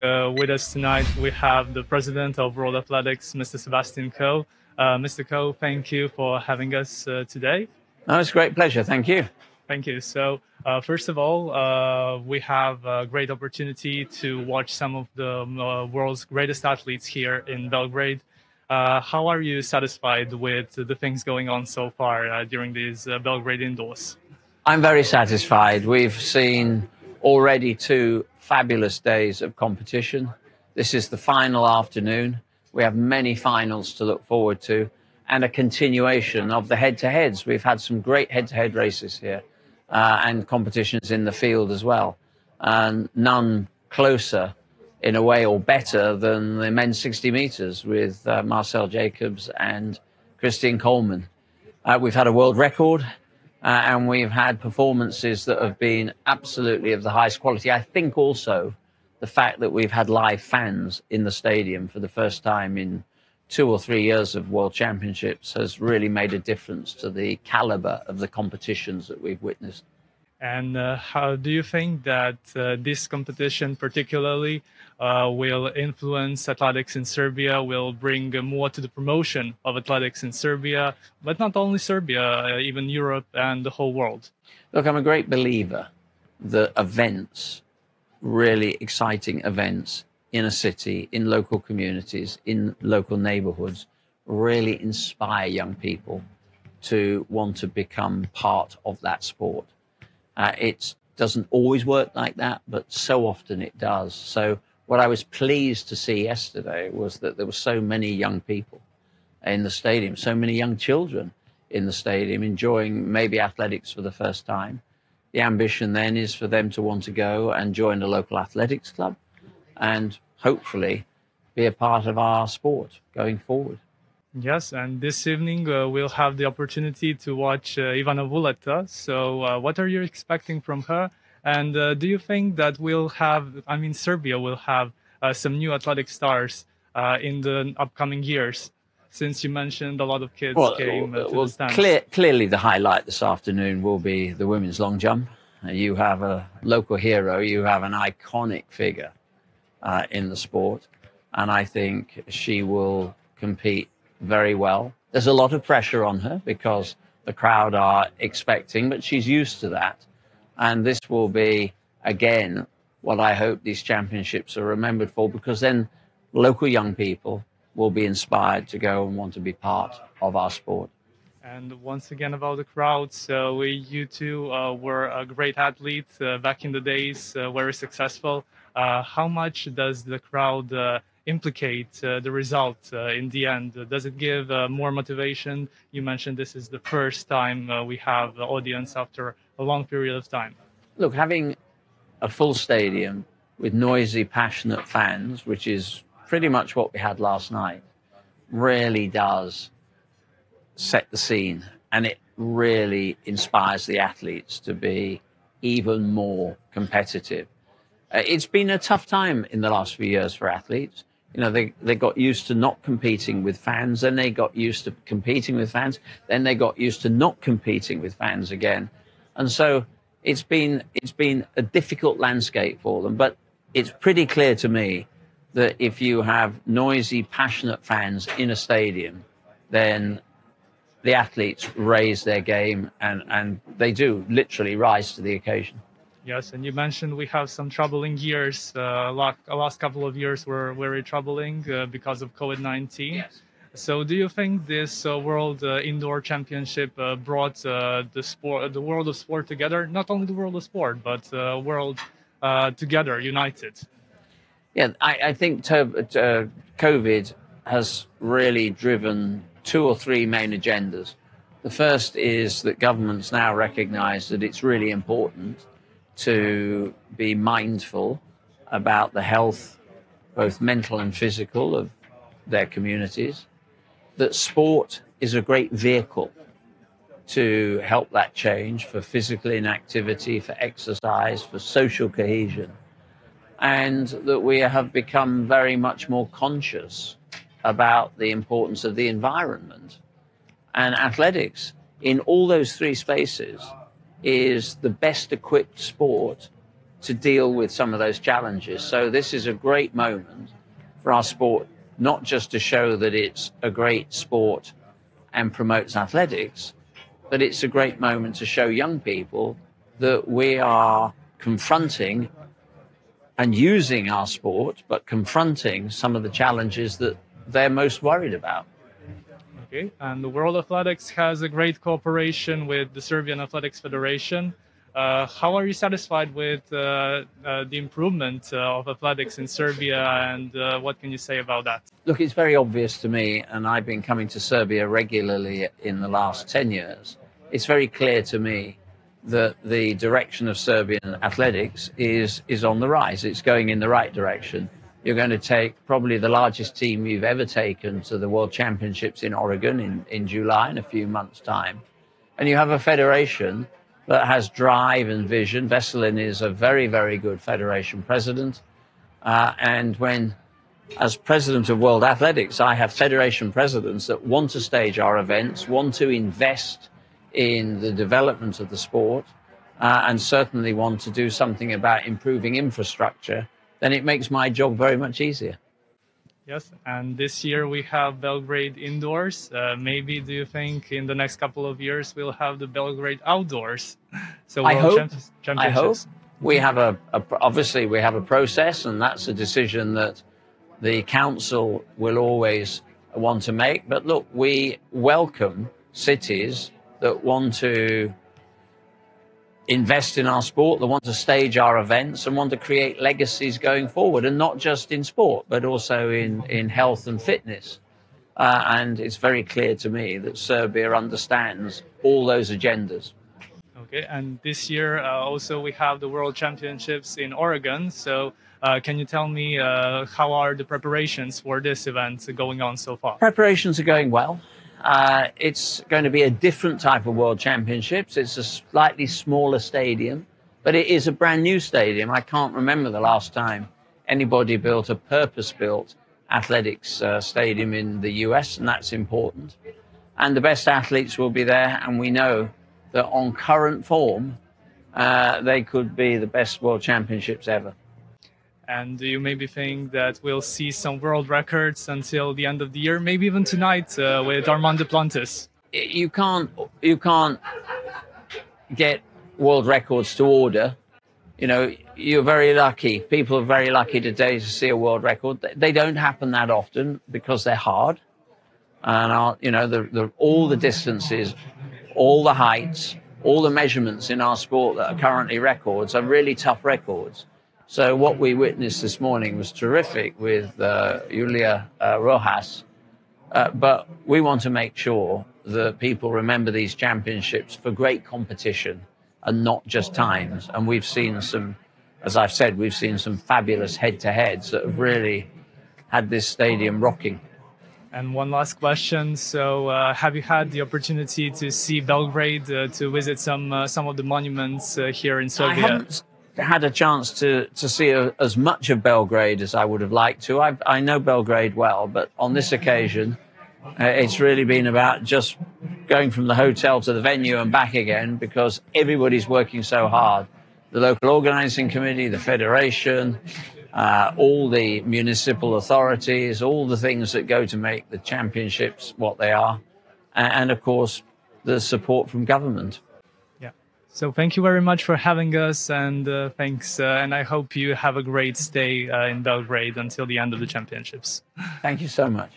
With us tonight, we have the president of World Athletics, Mr. Sebastijan Kou. Mr. Kou, thank you for having us today. Oh, it's a great pleasure. Thank you. Thank you. So, first of all, we have a great opportunity to watch some of the world's greatest athletes here in Belgrade. How are you satisfied with the things going on so far during these Belgrade indoors? I'm very satisfied. We've seen already 2 fabulous days of competition. This is the final afternoon. We have many finals to look forward to and a continuation of the head-to-heads. We've had some great head-to-head races here and competitions in the field as well. And none closer in a way or better than the men's 60 meters with Marcel Jacobs and Christian Coleman. We've had a world record. And we've had performances that have been absolutely of the highest quality. I think also the fact that we've had live fans in the stadium for the first time in 2 or 3 years of World Championships has really made a difference to the caliber of the competitions that we've witnessed. And how do you think that this competition particularly will influence athletics in Serbia, will bring more to the promotion of athletics in Serbia, but not only Serbia, even Europe and the whole world? Look, I'm a great believer that events, really exciting events in a city, in local communities, in local neighborhoods, really inspire young people to want to become part of that sport. It doesn't always work like that, but so often it does. So what I was pleased to see yesterday was that there were so many young people in the stadium, so many young children in the stadium enjoying maybe athletics for the first time. The ambition then is for them to want to go and join a local athletics club and hopefully be a part of our sport going forward. Yes, and this evening we'll have the opportunity to watch Ivana. So what are you expecting from her? And do you think that Serbia will have some new athletic stars in the upcoming years? Since you mentioned a lot of kids came to the stands. Clearly the highlight this afternoon will be the women's long jump. You have a local hero, you have an iconic figure in the sport. And I think she will compete very well. There's a lot of pressure on her because the crowd are expecting, but she's used to that. And this will be, again, what I hope these championships are remembered for, because then local young people will be inspired to go and want to be part of our sport. And once again about the crowd, so you two were a great athlete back in the days, very successful. How much does the crowd implicate the result in the end? Does it give more motivation? You mentioned this is the first time we have the audience after a long period of time. Look, having a full stadium with noisy, passionate fans, which is pretty much what we had last night, really does set the scene, and it really inspires the athletes to be even more competitive. It's been a tough time in the last few years for athletes. You know, they got used to not competing with fans, then they got used to competing with fans, then they got used to not competing with fans again. And so it's been a difficult landscape for them. But it's pretty clear to me that if you have noisy, passionate fans in a stadium, then the athletes raise their game and they do literally rise to the occasion. Yes, and you mentioned we have some troubling years. Last couple of years were very troubling because of COVID-19. So do you think this World Indoor Championship brought the world of sport together? Not only the world of sport, but world together, united? Yeah, I think COVID has really driven 2 or 3 main agendas. The first is that governments now recognize that it's really important to be mindful about the health, both mental and physical, of their communities, that sport is a great vehicle to help that change, for physical inactivity, for exercise, for social cohesion, and that we have become very much more conscious about the importance of the environment. And athletics, in all those 3 spaces, is the best equipped sport to deal with some of those challenges. So this is a great moment for our sport, not just to show that it's a great sport and promotes athletics, but it's a great moment to show young people that we are confronting and using our sport, but confronting some of the challenges that they're most worried about. Okay, and the World Athletics has a great cooperation with the Serbian Athletics Federation. How are you satisfied with the improvement of athletics in Serbia, and what can you say about that? Look, it's very obvious to me, and I've been coming to Serbia regularly in the last 10 years. It's very clear to me that the direction of Serbian athletics is on the rise. It's going in the right direction. You're going to take probably the largest team you've ever taken to the World Championships in Oregon in July, in a few months' time. And you have a federation that has drive and vision. Veselin is a very, very good federation president. And when, as president of World Athletics, I have federation presidents that want to stage our events, want to invest in the development of the sport, and certainly want to do something about improving infrastructure, then it makes my job very much easier. Yes, and this year we have Belgrade indoors. Maybe do you think in the next couple of years we'll have the Belgrade outdoors? So I hope. Championships. I hope. We have obviously we have a process, and that's a decision that the council will always want to make. But look, we welcome cities that want to invest in our sport, that want to stage our events and want to create legacies going forward, and not just in sport, but also in health and fitness. And it's very clear to me that Serbia understands all those agendas. Okay, and this year also we have the World Championships in Oregon. So can you tell me how are the preparations for this event going on so far? Preparations are going well. It's going to be a different type of World Championships. It's a slightly smaller stadium, but it is a brand new stadium. I can't remember the last time anybody built a purpose-built athletics stadium in the US, and that's important. And the best athletes will be there, and we know that on current form, they could be the best World Championships ever. And do you maybe think that we'll see some world records until the end of the year, maybe even tonight with Armand Duplantis? You can't get world records to order. You know, you're very lucky. People are very lucky today to see a world record. They don't happen that often because they're hard. And you know, all the distances, all the heights, all the measurements in our sport that are currently records are really tough records. So what we witnessed this morning was terrific with Julia Rojas, but we want to make sure that people remember these championships for great competition and not just times. And we've seen some, as I've said, we've seen some fabulous head-to-heads that have really had this stadium rocking. And one last question. So have you had the opportunity to see Belgrade, to visit some of the monuments here in Serbia? I haven't had a chance to see as much of Belgrade as I would have liked to. I know Belgrade well, but on this occasion, it's really been about just going from the hotel to the venue and back again, because everybody's working so hard. The local organizing committee, the federation, all the municipal authorities, all the things that go to make the championships what they are, and of course, the support from government. So thank you very much for having us, and thanks. And I hope you have a great stay in Belgrade until the end of the championships. Thank you so much.